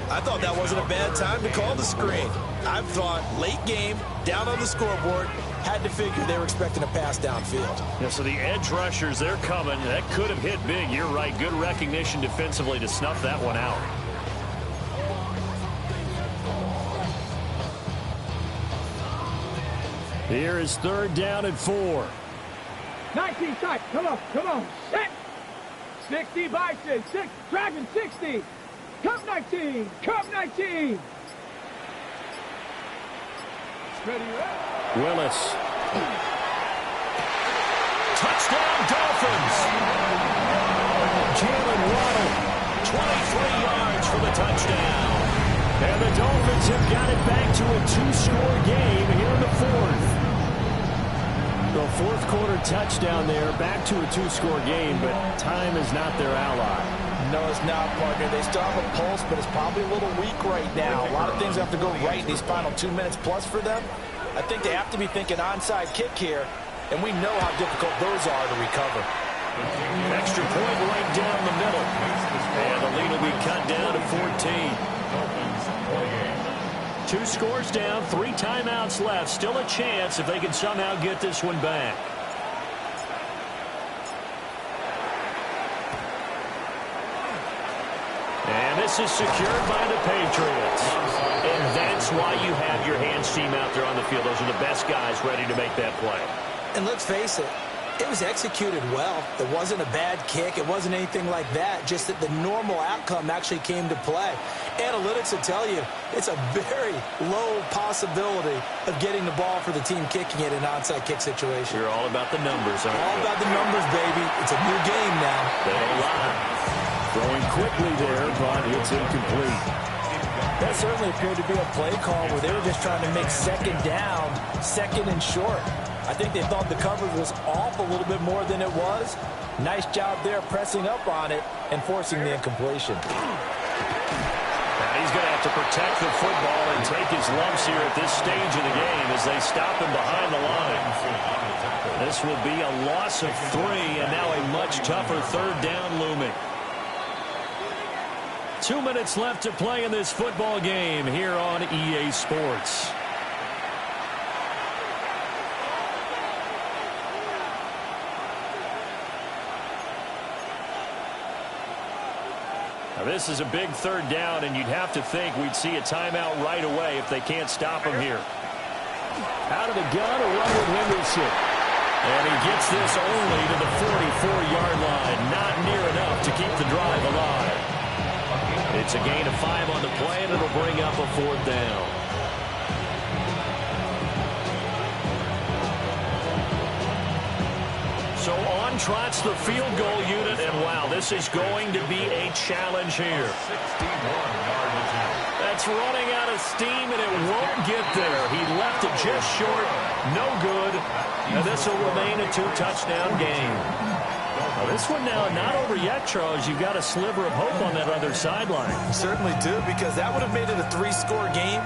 I thought that wasn't a bad time to call the screen. I thought late game, down on the scoreboard, had to figure they were expecting a pass downfield. Yeah, so the edge rushers, they're coming. That could have hit big. You're right. Good recognition defensively to snuff that one out. Here is 3rd down and 4. 19 tight. Come on. Set. 60 Bison. 6. Dragon 60. Come 19. Ready, Willis. Touchdown, Dolphins. Jalen Waddle. 23 yards for the touchdown. And the Dolphins have got it back to a 2-score game here in the 4th. The 4th quarter touchdown there, back to a 2-score game, but time is not their ally. No, it's not, partner. They still have a pulse, but it's probably a little weak right now. A lot of things have to go right in these final 2 minutes plus for them. I think they have to be thinking onside kick here, and we know how difficult those are to recover. Extra point right down the middle. And the lead will be cut down to 14. 2 scores down, 3 timeouts left. Still a chance if they can somehow get this one back. And this is secured by the Patriots. And that's why you have your hands team out there on the field. Those are the best guys ready to make that play. And let's face it, it was executed well. It wasn't a bad kick. It wasn't anything like that. Just that the normal outcome actually came to play. Analytics will tell you it's a very low possibility of getting the ball for the team kicking it in an onside kick situation. You're all about the numbers, aren't you? All about the numbers, baby. It's a new game now. They don't lie. Throwing quickly there, but it's incomplete. That certainly appeared to be a play call where they were just trying to make 2nd down, 2nd and short. I think they thought the coverage was off a little bit more than it was. Nice job there pressing up on it and forcing the incompletion. Now he's going to have to protect the football and take his lumps here at this stage of the game as they stop him behind the line. This will be a loss of 3 and now a much tougher 3rd down looming. 2 minutes left to play in this football game here on EA Sports. Now this is a big 3rd down, and you'd have to think we'd see a timeout right away if they can't stop him here. Out of the gun, a run with Henderson. And he gets this only to the 44-yard line. Not near enough to keep the drive alive. It's a gain of 5 on the play, and it'll bring up a 4th down. So on trots the field goal unit, and wow, this is going to be a challenge here. That's running out of steam, and it won't get there. He left it just short, no good, and this will remain a 2-touchdown game. Now this one now not over yet, Charles. You've got a sliver of hope on that other sideline. Certainly do, because that would have made it a 3-score game.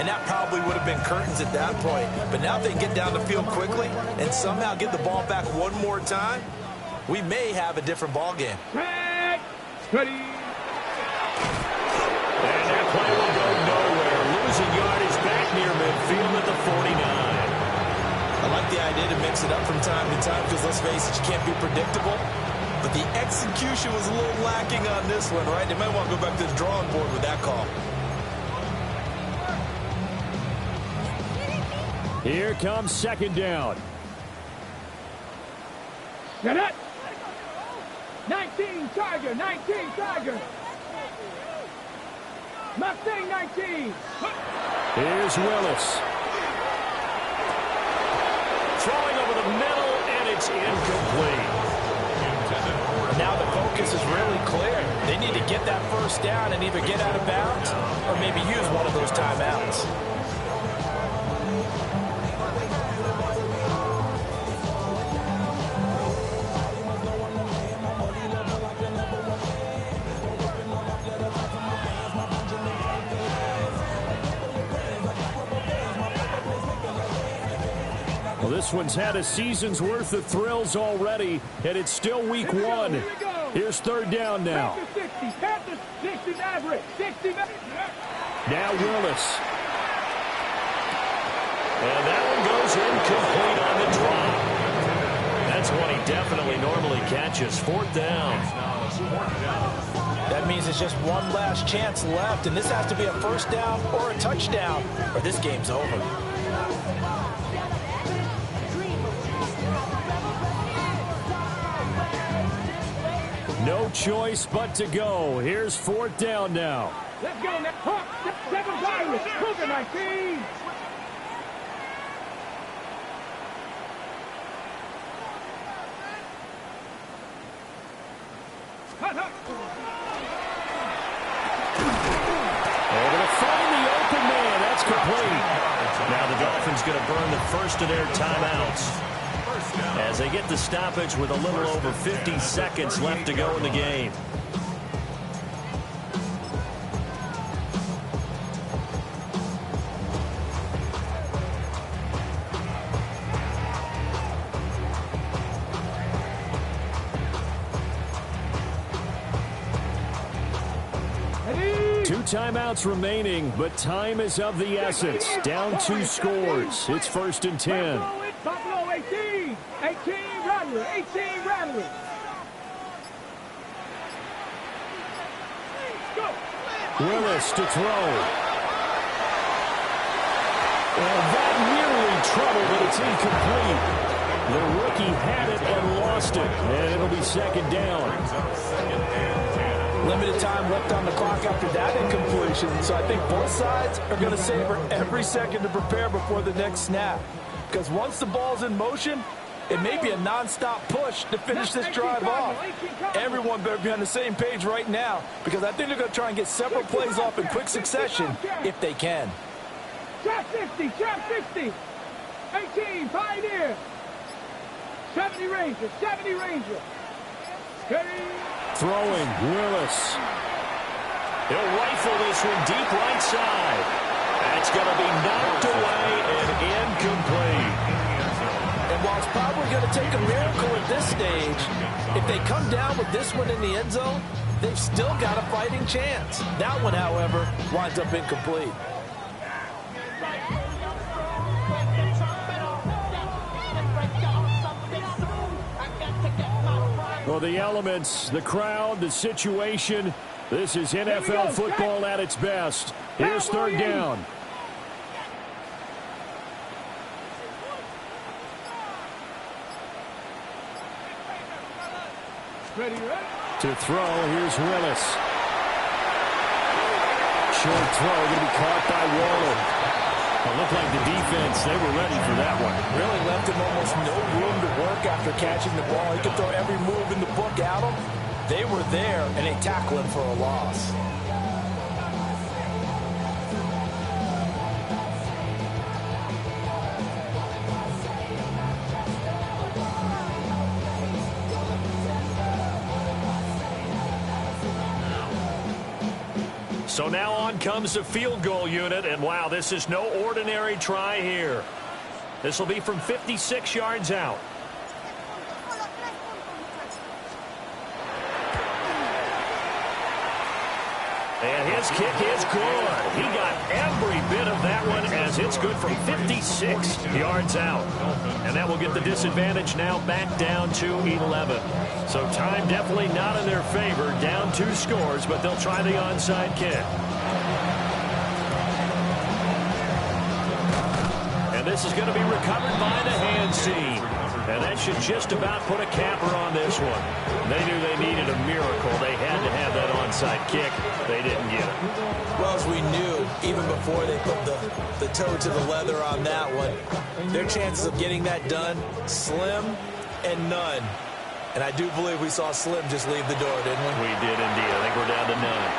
And that probably would have been curtains at that point. But now if they can get down the field quickly and somehow get the ball back one more time, we may have a different ball game. Ready. And that play will go nowhere. Losing yardage back near midfield at the 49. I like the idea to mix it up from time to time because, let's face it, you can't be predictable. But the execution was a little lacking on this one, right? They might want to go back to the drawing board with that call. Here comes 2nd down. Get it. 19 Tiger. Mustang 19. Here's Willis. Throwing over the middle, and it's incomplete. Now the focus is really clear. They need to get that 1st down and either get out of bounds or maybe use one of those timeouts. Well, this one's had a season's worth of thrills already, and it's still week 1. Here's third down now. Panthers 60 Maverick. 60 Maverick. Now Willis. And that one goes incomplete on the drop. That's one he definitely normally catches. Fourth down. That means it's just one last chance left, and this has to be a first down or a touchdown, or this game's over. No choice but to go. Here's fourth down now. Let's go now. Hawk, 7 Pirates. Look at my team. Able to find the open man. That's complete. Now the Dolphins going to burn the first of their timeouts as they get the stoppage with a little over 50 seconds left to go in the game. Two timeouts remaining, but time is of the essence. Down 2 scores. It's first and 10. Buffalo 18. 18 Rattler. 18 Rattler. Go. Willis to throw. And that nearly trouble, but it's incomplete. The rookie had it and lost it. And it'll be second down. Limited time left on the clock after that incompletion, so I think both sides are going to savor every second to prepare before the next snap. Because once the ball's in motion, it may be a non-stop push to finish this drive off. Everyone better be on the same page right now, because I think they're going to try and get several plays off in quick succession if they can. Trap 50, trap 50. 18, Pioneer. 70 Ranger, 70 Ranger. Throwing, Willis. He'll rifle this one deep right side. That's going to be knocked away and incomplete. And while it's probably going to take a miracle at this stage, if they come down with this one in the end zone, they've still got a fighting chance. That one, however, winds up incomplete. Well, the elements, the crowd, the situation. This is NFL football at its best. Here's third down. Ready? To throw, here's Willis. Short throw, going to be caught by Waller. It looked like the defense, they were ready for that one. Really left him almost no room to work after catching the ball. He could throw every move in the book at him. They were there, and they tackled him for a loss. So now on comes the field goal unit, and wow, this is no ordinary try here. This will be from 56 yards out. And his kick is good. He got every bit of that one as it's good from 56 yards out. And that will get the disadvantage now back down to 11. So time definitely not in their favor. Down 2 scores, but they'll try the onside kick. And this is going to be recovered by the hands team. And that should just about put a capper on this one. They knew they needed a miracle. They had to have that onside kick. They didn't get it. Well, as we knew, even before they put the toe to the leather on that one, their chances of getting that done, slim and none. And I do believe we saw Slim just leave the door, didn't we? We did indeed. I think we're down to none.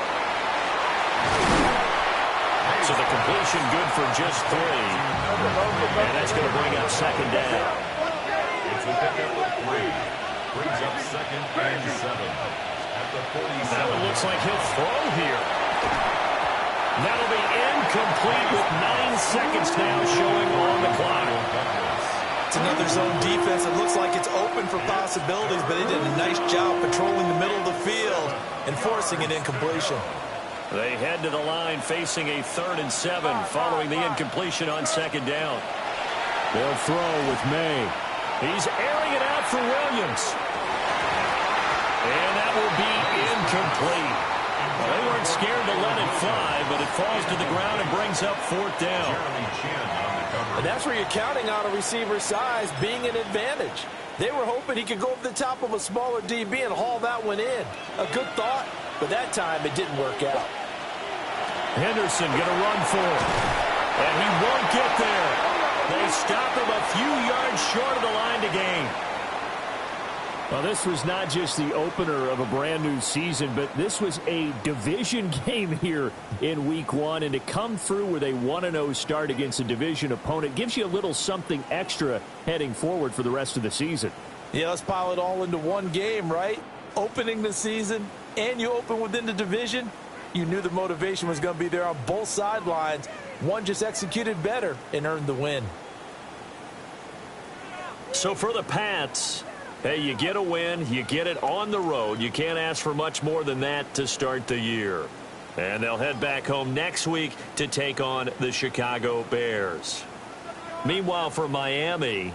So the completion good for just 3. And that's going to bring up second down. It's a pickup of 3. Brings up second and 7. At the 47. That one looks like he'll throw here. That'll be incomplete with 9 seconds now showing on the clock. It's another zone defense. It looks like it's open for possibilities, but they did a nice job patrolling the middle of the field and forcing an incompletion. They head to the line facing a 3rd and 7 following the incompletion on 2nd down. They'll throw with May. He's airing it out for Williams. And that will be incomplete. Well, they weren't scared to let it fly, but it falls to the ground and brings up 4th down. And that's where you're counting on a receiver's size being an advantage. They were hoping he could go over the top of a smaller DB and haul that one in. A good thought, but that time it didn't work out. Henderson going to run for it. And he won't get there. They stop him a few yards short of the line to gain. Well, this was not just the opener of a brand new season, but this was a division game here in week 1. And to come through with a 1-0 start against a division opponent gives you a little something extra heading forward for the rest of the season. Yeah, let's pile it all into one game, right? Opening the season, and you open within the division. You knew the motivation was going to be there on both sidelines. One just executed better and earned the win. So for the Pats, hey, you get a win, you get it on the road. You can't ask for much more than that to start the year. And they'll head back home next week to take on the Chicago Bears. Meanwhile, for Miami,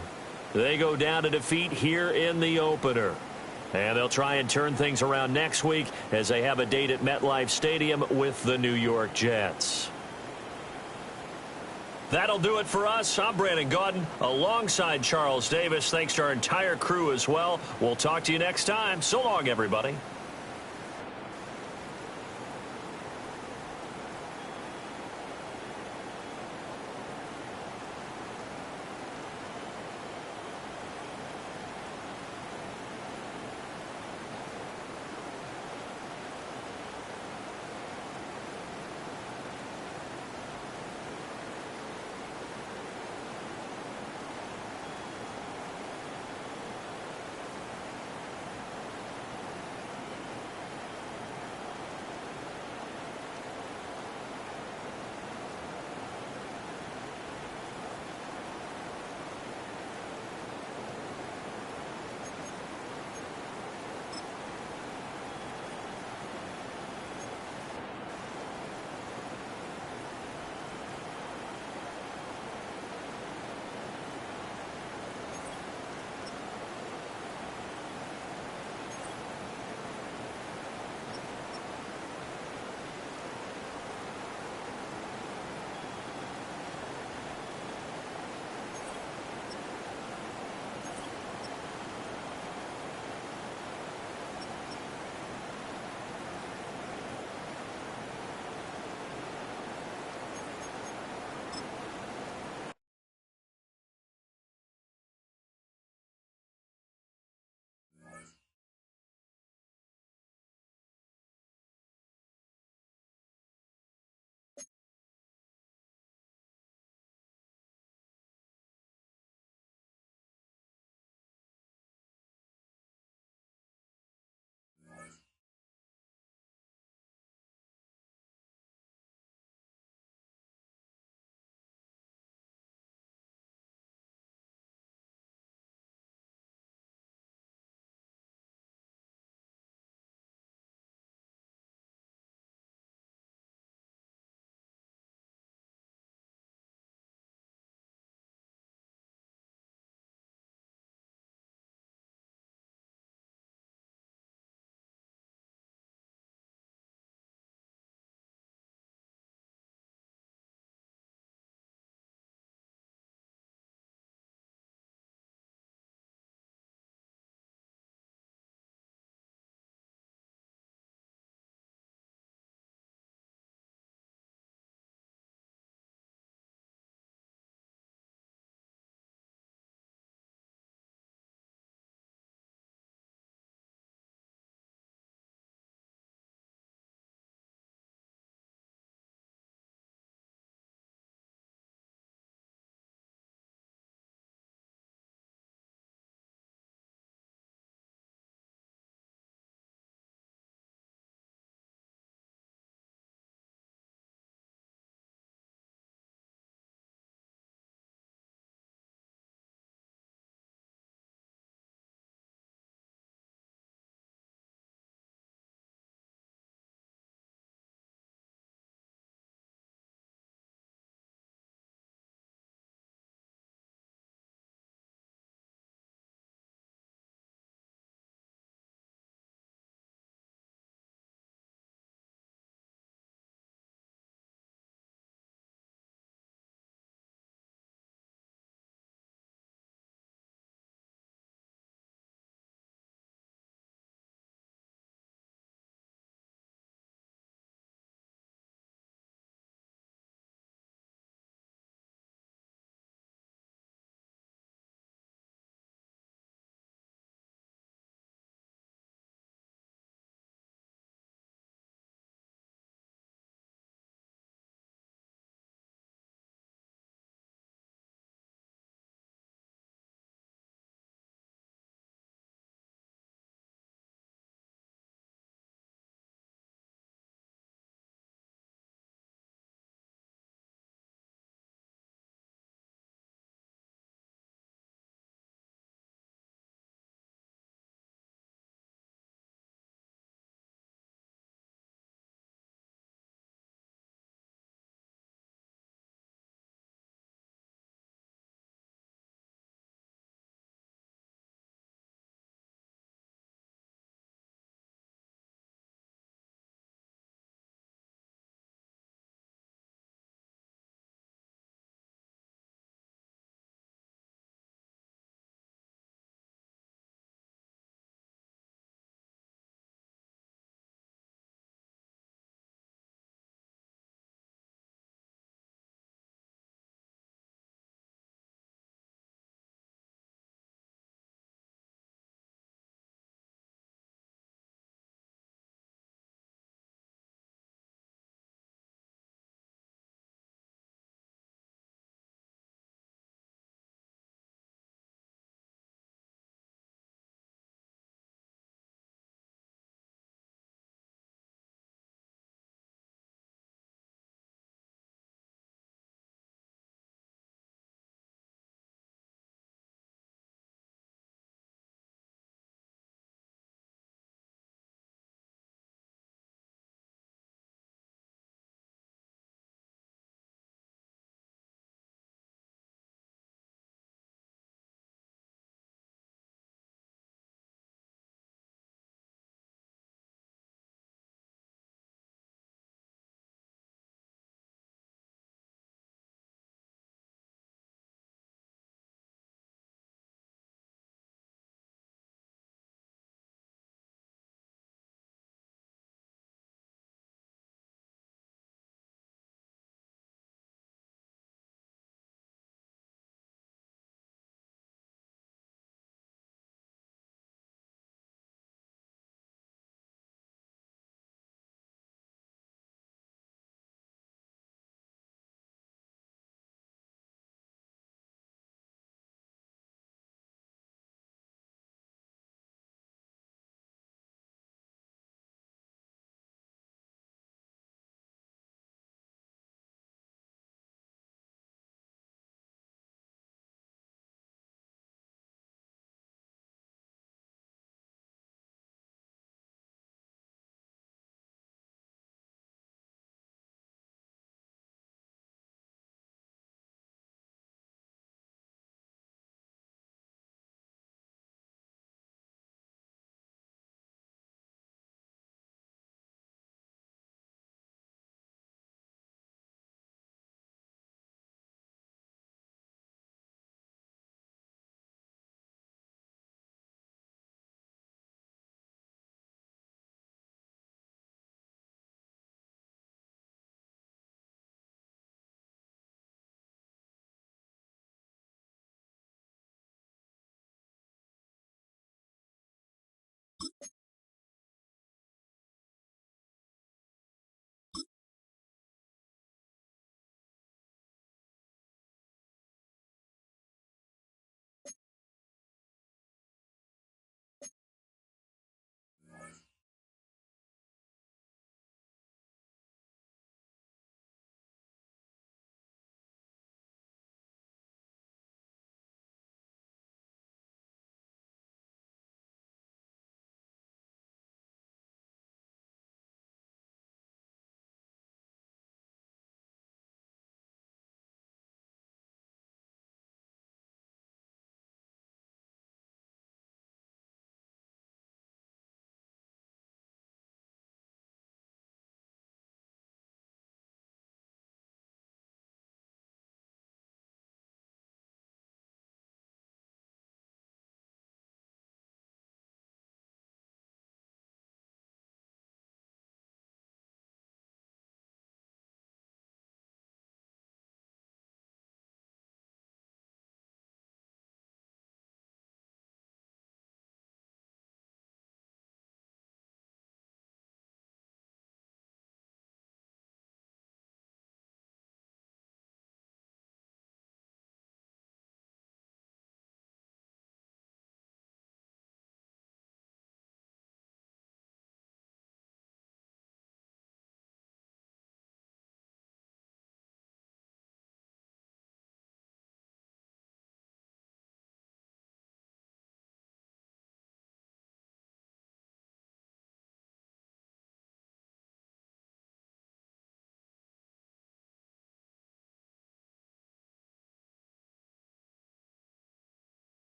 they go down to defeat here in the opener. And they'll try and turn things around next week as they have a date at MetLife Stadium with the New York Jets. That'll do it for us. I'm Brandon Gaudin alongside Charles Davis. Thanks to our entire crew as well. We'll talk to you next time. So long, everybody.